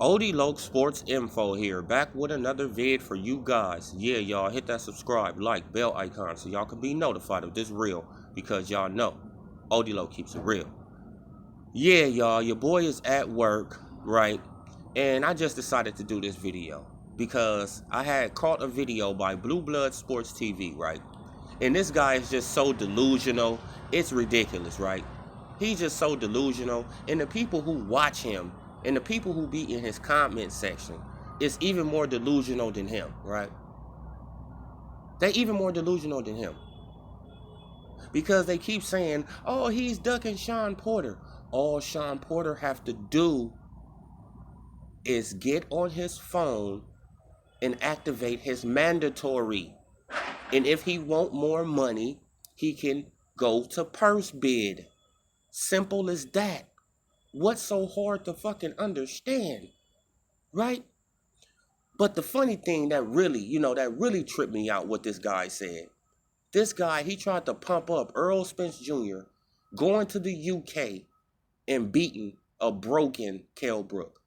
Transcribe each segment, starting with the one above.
OdeeLoccSportsInfo here, back with another vid for you guys. Yeah, y'all, hit that subscribe, like, bell icon so y'all can be notified of this real, because y'all know OdeeLoc keeps it real. Yeah, y'all, your boy is at work, right? And I just decided to do this video because I had caught a video by Blue Blood Sports TV, right? And this guy is just so delusional. It's ridiculous, right? He's just so delusional. And the people who watch him and the people who be in his comment section is even more delusional than him, right? They even more delusional than him. Because they keep saying, oh, he's ducking Sean Porter. All Sean Porter have to do is get on his phone and activate his mandatory. And if he want more money, he can go to purse bid. Simple as that. What's so hard to fucking understand? Right? But the funny thing that really tripped me out what this guy said. This guy, he tried to pump up Earl Spence Jr. going to the UK and beating a broken Kell Brook.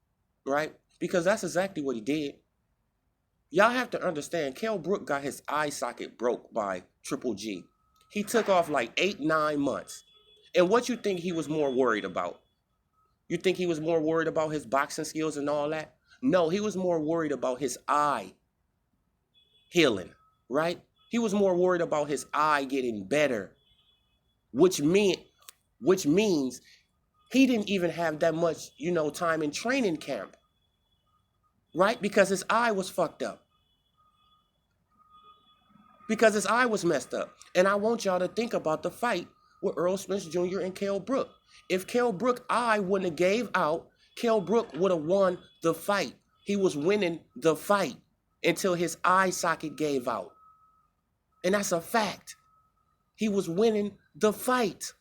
Right? Because that's exactly what he did. Y'all have to understand, Kell Brook got his eye socket broke by Triple G. He took off like 8-9 months. And what you think he was more worried about? You think he was more worried about his boxing skills and all that? No, he was more worried about his eye healing, right? He was more worried about his eye getting better, which means he didn't even have that much, time in training camp, right? Because his eye was fucked up. Because his eye was messed up. And I want y'all to think about the fight with Earl Spence Jr. and Kell Brook. If Kell Brook's eye wouldn't have gave out, Kell Brook would have won the fight. He was winning the fight until his eye socket gave out. And that's a fact. He was winning the fight.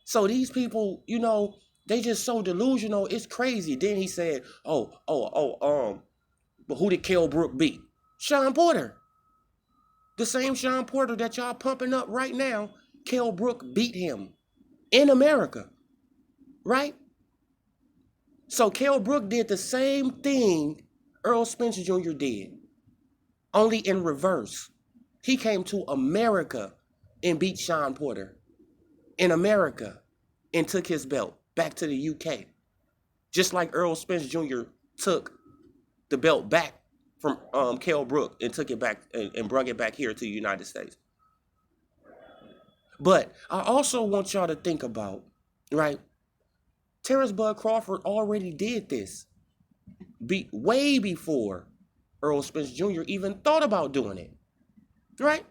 So these people, they just so delusional. It's crazy. Then he said, but who did Kell Brook beat? Sean Porter. The same Sean Porter that y'all pumping up right now, Kell Brook beat him in America, right? So Kell Brook did the same thing Earl Spence Jr. did, only in reverse. He came to America and beat Sean Porter in America and took his belt back to the UK. Just like Earl Spence Jr. took the belt back from Kell Brook and took it back and brought it back here to the United States. But I also want y'all to think about, right? Terrence Bud Crawford already did this way before Earl Spence Jr. even thought about doing it, right?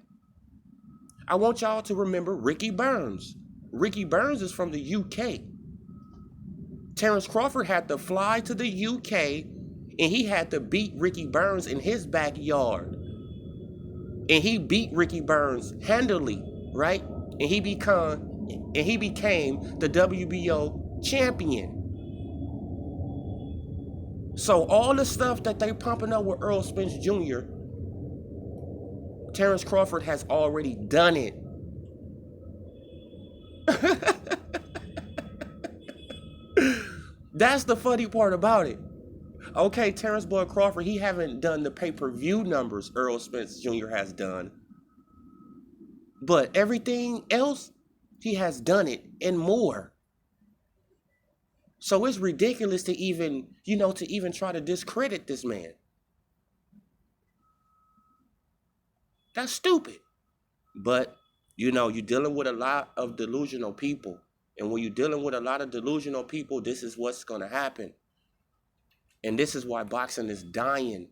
I want y'all to remember Ricky Burns. Ricky Burns is from the UK. Terrence Crawford had to fly to the UK and he had to beat Ricky Burns in his backyard. And he beat Ricky Burns handily, right? And he became the WBO champion. So all the stuff that they pumping up with Earl Spence Jr., Terrence Crawford has already done it. That's the funny part about it. Okay, Terrence Bud Crawford, he haven't done the pay-per-view numbers Earl Spence Jr. has done. But everything else, he has done it and more. So it's ridiculous to even try to discredit this man. That's stupid. But, you're dealing with a lot of delusional people. And when you're dealing with a lot of delusional people, this is what's going to happen. And this is why boxing is dying,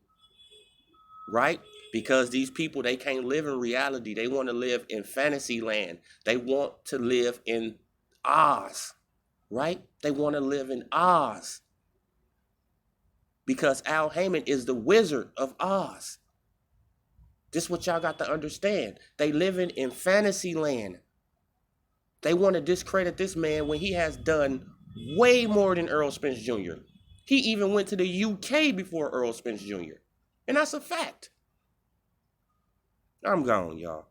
right? Because these people, they can't live in reality. They want to live in fantasy land. They want to live in Oz, right? They want to live in Oz. Because Al Heyman is the Wizard of Oz. This is what y'all got to understand. They living in fantasy land. They want to discredit this man when he has done way more than Earl Spence Jr. He even went to the UK before Earl Spence Jr. And that's a fact. I'm gone, y'all.